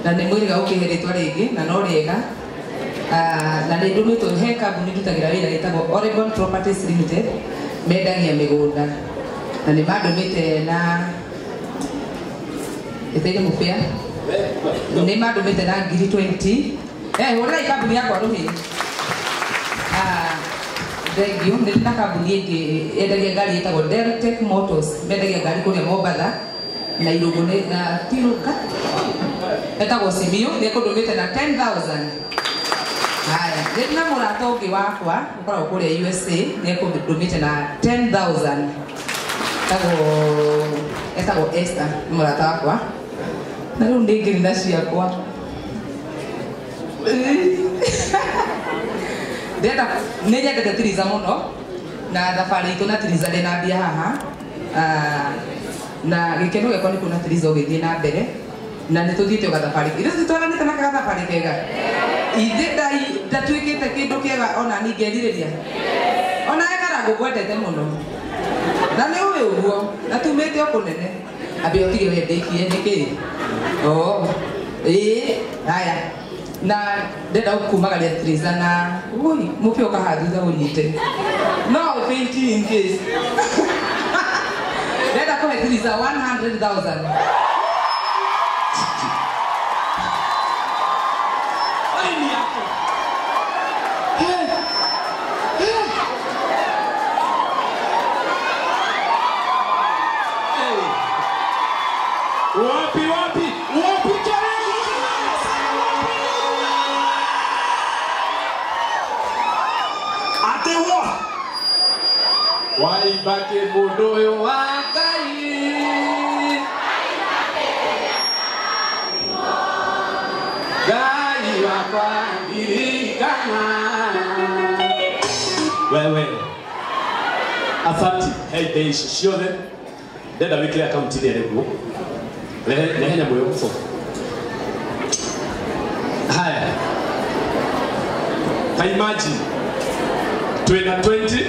na nĩ mwĩrĩga ũkĩheretwo rĩngĩ na no rĩega na nĩ ndũmĩtwo he kambuni ndutagira wĩra ĩtagwo Oregon Properties Limited mendagia mĩgũnda na nĩ mandũmĩte na ĩteire mũbĩa nĩ mandũmĩte na ngiri 20 hũrĩra kambuni yakwa rũhĩ thank you nĩ na kambuni ĩngĩ endagia ngari ĩtagwo Deltec Motors mendagia ngari kũrĩa Mombatha na irũgũ na tiruka etagwo Simio nĩ kũndũmĩte na 10,000 haya nĩ na mũrata ũngĩ wakwa ũkoragwo kũrĩa USA nĩ kũndũmĩte na 10,000 etagwo Esther nĩ mũrata wakwa na rĩu nĩ ngiri na ciakwa ndenda nĩ nyendete Tiriza mũno na thabarĩ itũ na Tiriza ndĩna mbia haha na gĩkeno gĩakwa nĩ kuona Tiriza ũgĩthiĩ na mbere na nĩ tũthiĩte gathabarĩ ithuĩ tũtwaranĩte na gathabarĩ kega ithe ndatuĩkĩte kĩndũ kĩega ona ningĩerirĩria ona ekara ngũkwendete mũno na nĩ ũĩ ũguo na tumĩte o kũnene ambe ũtige wendĩkie nĩkĩ haya na ndenda kumagaria Tiriza na mũbĩ ũkaha thutha ũnyite no fainti in case ndenda kũhe Tiriza 100,000 Waibake mundu wa Ngai Ngai wakwa ndirikana wewe asanti hey days ciothe ndenda wikire account ile rĩguo nehenya moyo mfo haya imagine 2020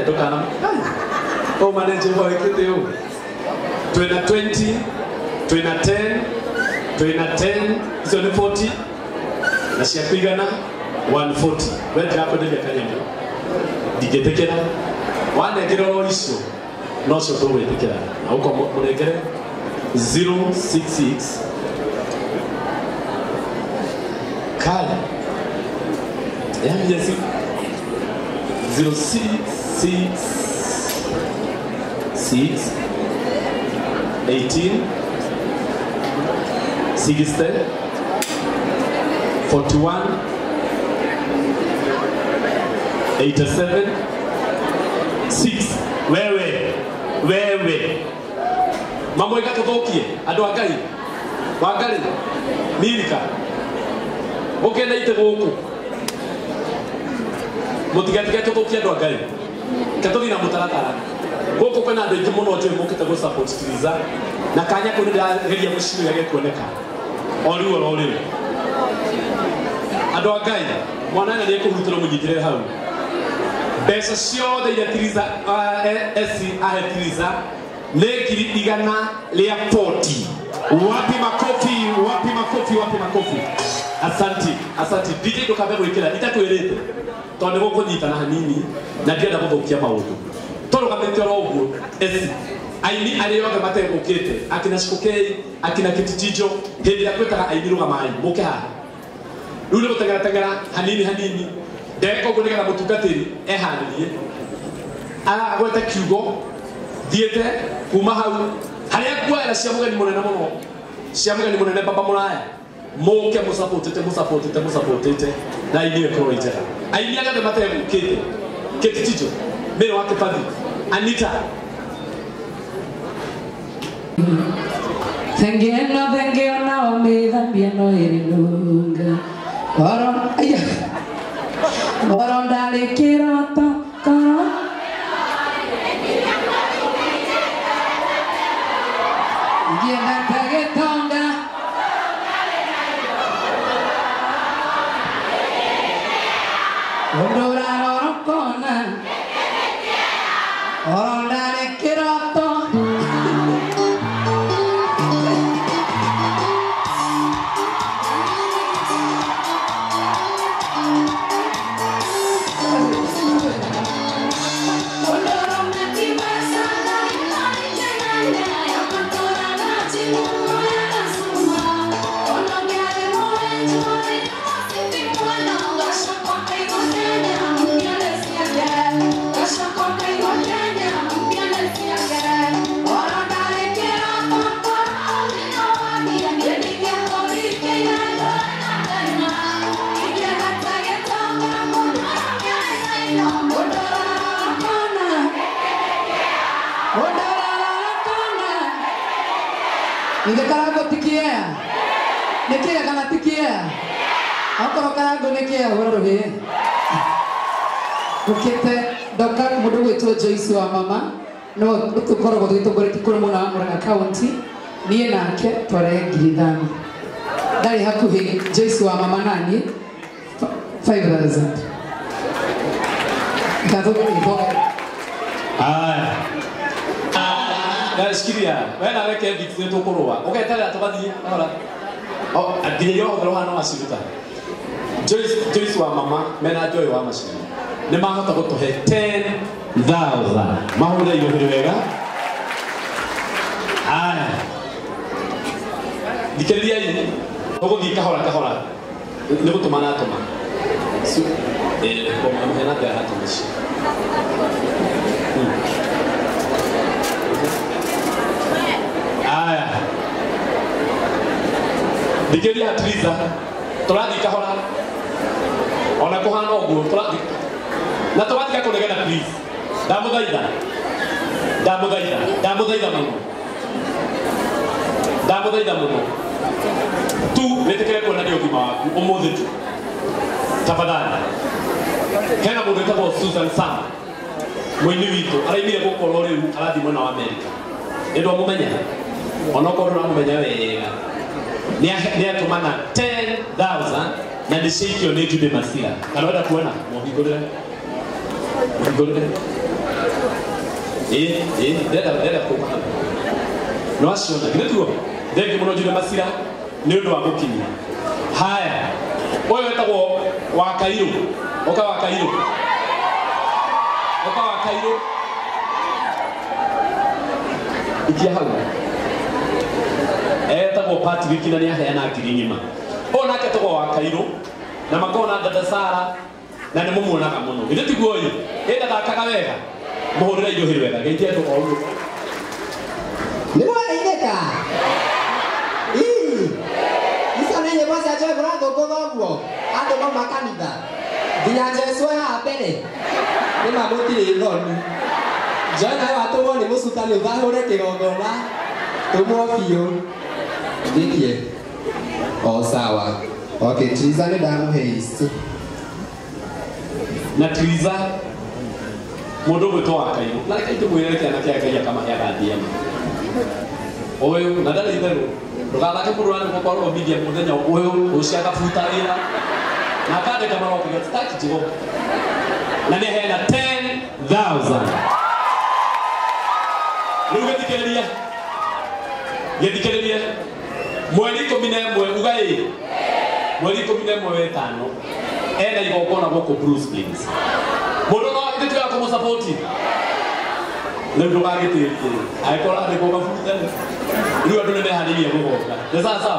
Dokana. Oh manager boy kete 2020, 2010, 2010, hizo ni 40. Na siapigana 140. Wewe hapo ndio kanyama. Digetekera. Wana kero iso. No so to wetekera. Na uko munekere 066 Kala. Yaani yesi 066 18 60 41 87 6 wewe mambo ikatothokie andu akai wangali milika okenda ite guku mutigatige tuthokie andu akai katothi na mutaratara guku kwena andu aingi muno njoe mukite go support Tiriza na kanya kuni ndageria mucini yage kuoneka ori andu akai mwana nĩ kũhutĩrwo mũnyitĩre hau mbeca ciothe iria Tiriza ahe Tiriza nĩ ngiri 140 wapi makofi asanti DJ ndukambe gwĩkĩra itakwĩrĩte tondũ gũkũnyita na hanini na ndienda gũthũkia maũndũ tũrũgamĩte oro ũguo aini arĩa othe mategũkĩte akina Shikokei akina Kitijijo hĩndĩ ya kwĩtaga aini rũgamai mũke haha rĩu nĩ gũteng'era hanini ndeka ũguo nĩgetha mũtungatĩri eharĩrie agwete kiugo thiĩte kuma hau harĩa nguoera cia mũgeni mũnene mũno cia mũgeni mũnene baba mũraya mũke mũsapotete na aini ĩkorwo njega aini agothe mategũkĩte Kitijijo mbere wa Kĩbathi Anita Thengia nao mĩthambia no ĩrĩnunga Oro ndarĩ kĩroto koro Ngĩenda gĩtonga Ũndũ ũrarorokona Oro ndarĩ kĩroto Githe karango tikia. Nikia kana tikia. Akoro karango nikia hororuhi. Ukite doka mundu gwitwo Joyce wa mama no tukoragwo twitongoreti kuri Murang'a County nie nake tware 5,000 ndari hakuhi Joyce wa mama nani 5,000 Kadogo Nasikiria, wena weke vitu tukurua. Ugetara tubathie ora. Nginya yo thoro hano maciruta. Joyce wa mama mena Joy wa macini. Nĩ mahota gũtũhe 10,000. Mahũre igũrũ wega. Aya. Thikĩrĩriai, tũgũthiĩ kahora kahora. Nĩ gũtũmana atũma. Kwa mhena ndara tumishi. Aya. Thikĩrĩria Triza. Tũrathiĩ kahora. Ona kũhana ũguo tũrathiĩ. Na tũrathiĩ kũregana please. Ndamũthaitha mũno. Tu nĩtĩkĩre kuonania ũgima waku ũmũthĩ tu. Tafadhali. Hena mũndũ wĩtagwo Susan Sam. Mũini witũ araimire gũkorwo rĩu arathiĩ mwena wa Amerika. Nĩndũ amũmenya. Ona ũkorwo ndũramũmenya wega. Nĩatũmana 10,000 na nĩciaikio nĩ Jude Masira. Kana wenda kuona mũhingũrĩre. Ndenda kũka hano. No aciona nĩtuo. Thengi mũno Jude Masira nĩ ũndũ wa gũkinyia. Haya. Ũyũ wetagwo wa Kairũ. Oka wa Kairũ. Ikia hau. Etagwo Patrick na nĩ aheana ngiri ng'ima. Ũyũ nake etagwo wa Kairũ na makona dada Sara na nĩ mũmuonaga mũno. Githĩ tiguo ũyũ? Ndathakaga wega. Mũhũrĩre ijohĩ wega. Geithia andũ o ũguo. Nĩ mwareithĩka? Icio nĩ nyĩmbo cia Joy mũrathũngũtha ũguo. Andũ no makanitha. Nginya Jesu haha mbere. Nĩ mamũtirĩ thoni. Joy nawe watũmwo nĩ mũcutani ũthahũre kĩgongona. Tũmwo biũ. Ndikie. O sawa. Okay, Triza nĩ ndamũhe ici. Na Triza mũndũ gwĩtwo wa Kairũ. Na reke tũmwĩre kĩana kĩa Ngai akamaheaga ndiama. Ũyũ na ndarĩ itherũ. Ndũgathake mũndũ wa gũkorwo media mũthenya ũyũ ũcio agabuta wĩra. Na akandĩka marũa kuga sitaki jigo. Na nĩ aheana 10,000. Rĩu gĩthikĩrĩria. Mweri 11 ugai. Mweri 11 wetano. Ena igongona gũkũ Bruce Springs. Mũndũ no ndĩtuĩka kũmũsapoti. Rĩu ndũgagĩtĩkie. Agĩkorwo andĩkwo mabuta. Rĩu andũ nĩmeharĩirie gũgoka. Nĩ sawa.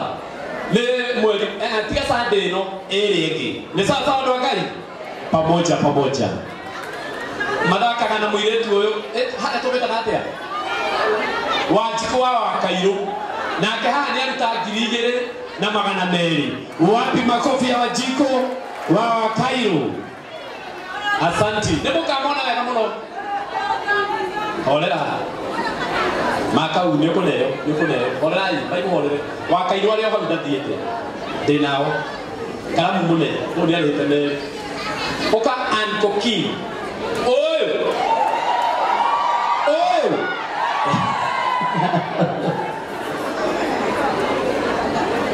Nĩ mweri tiga Sunday ĩno ĩrĩ ĩngĩ. Nĩ sawa andũ a Ngai? Pamoja. Mathakaga na mũirĩtu ũyũ. Harĩa tũmĩtaga atĩa? Wanjikũ wa Kairũ. Nake haha nĩ aruta 2,200. Wapi makofi ya Wanjikũ wa Kairũ? Asanti. Nĩ mũkamona wega mũno. Horera. Makau nĩ ũkũneo. Horerai, maimũhorere. Wa Kairũ arĩa hau ndathiĩte. Ndĩ nao. Karamu mũnene. Ũyũ nĩ arĩte me. Ũka Uncle King. Ũyũ.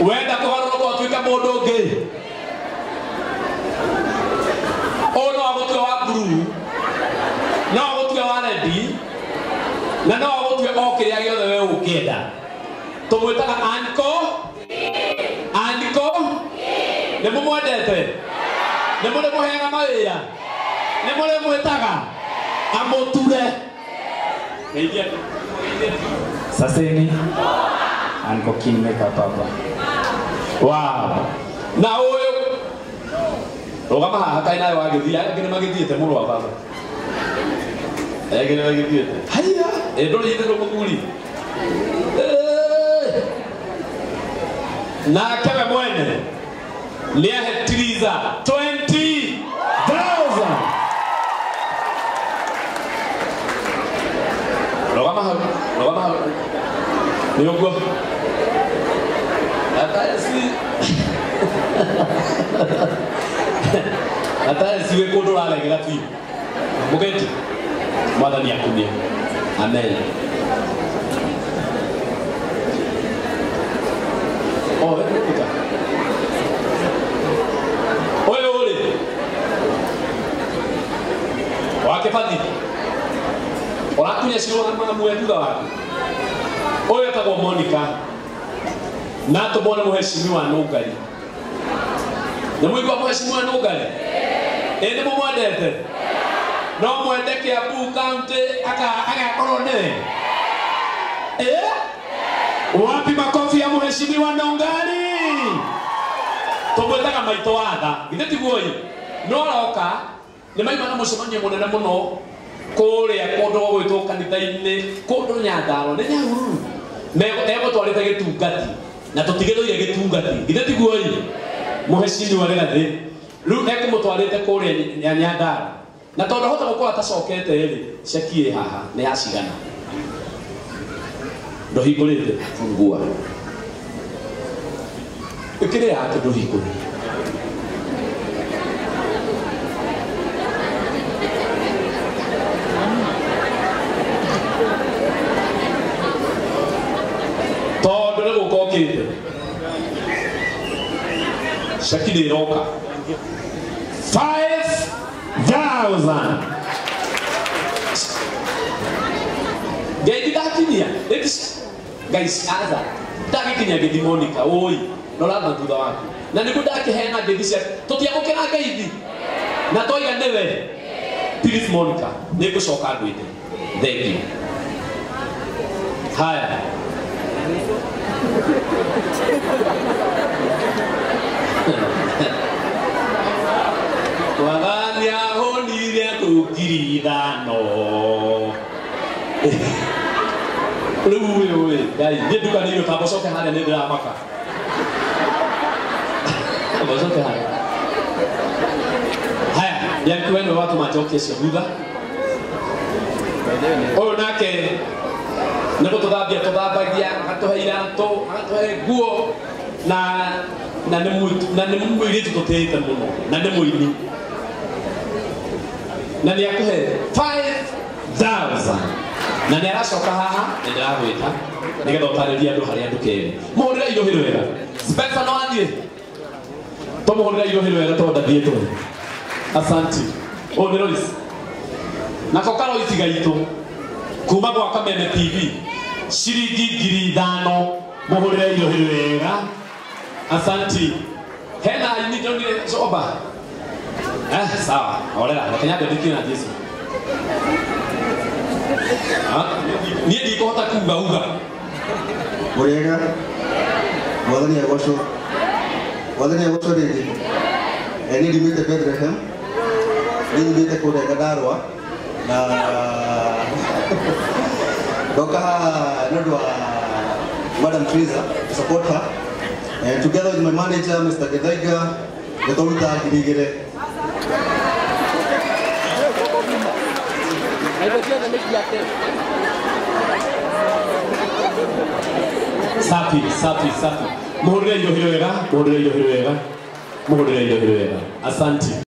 Wenda kũgarũrũka ũtuĩke mũndũ ũngĩ. Ũyũ no agũtue wa blue. No agũtue wa red. Na no agũtue o kĩrĩa gĩothe we ũngĩenda. Tũmwĩtaga Uncle. Nĩ mũmwendete. Nĩ mũrĩmũheaga mawĩra. Nĩ mũrĩmwĩtaga amũture. Geithia. Saseni Uncle King makeup hapa. Wow. Na ũyũ rũgama haha kaĩ nawe wagĩthiĩ angĩ nĩ magĩthiĩte mũrũ wa baba. Angĩ nĩ magĩthiĩte. Haiya. Ndũrĩithĩrwo mũthuri. Nake we mwene nĩ ahe Triza 20,000. Rũgama hau. Nĩ ũguo. Hata siwe kodo ala gratuit. Mugeti. Mwadhani akumia. Amen. Oh, kuka. Ole. Wake fadhi. Orakunya sio kama mwetuga wako. Oyo atagwo Monica. Na tubone muheshimiwa Nugari. Na mwiko muheshimiwa Nugari. Ende mumwendete. No mwendeke Abu County aka korone. Wapi makofi ya muheshimiwa Nugari? Tobwetaga maito watha. Githeti guoyi. No roka ni maima na mucemanio munene muno kuria kondo gwitwo kanitha-ini kondo Nyandarua ni Nyahururu. Nego twarite gitungati na tutigereire gitungati. Githeti guoyi. Muheshimiwa Rigathi. Riu ekumutwarite kuria Nyandarua. Na tondu hota gukora atacokete ri cekie haha ni yacigana. Ndohingurite fungua. Ikire yake ndohingurite. Tondu ni gukokite. Shakili roka. 5,000. Gaididakinia. Guys, aza. Dakinia gedi Monica. Oi. No la thutha waku. Na niku ndakihena gedi cia. Tutiamukira Ngai. Na toiga newe. Please Monica. Nigucoka ndwite. Thank you. Haya. Wagania honire tukirithano. Ruwe Ngai ni duka ni yo tabocoke hale ni ndira maka. Tabocoke hale. Haya, ya kwenu watu machoke shehudha. Oyo nake nebo tuthabia akatuheira nto akatuhe guo na nä må irä tu tå tä te må no na nä må ini na nä akåhe 5,000 na nä aracoka haha nä ndä ragwä ta nä getha å tarä ria andå harä andå kerä må hå rä ra irå hä rå wega Spencer no athiä to må hå rä ra irå hä rå wega to ndathiä tå asanti å nä Royce nako Karoici gaitå kuma gwa Kameme TV ciringi 5,000 må hå rä ra irå hä rå wega asanti hena ini jongi soba sawa orera lakini ndikina Yesu ni ndiko hota kuuga murega mwathani agocwo rĩngĩ ni ndimĩte Bethlehem ni ndimĩte kũrĩa Nyandarua na ndoka nĩ ũndũ wa Madam Teresa to support her. And together with my manager, Mr. Gedaiga, we told her to get Safi. Muhurire ilo hilo wega. Asanti.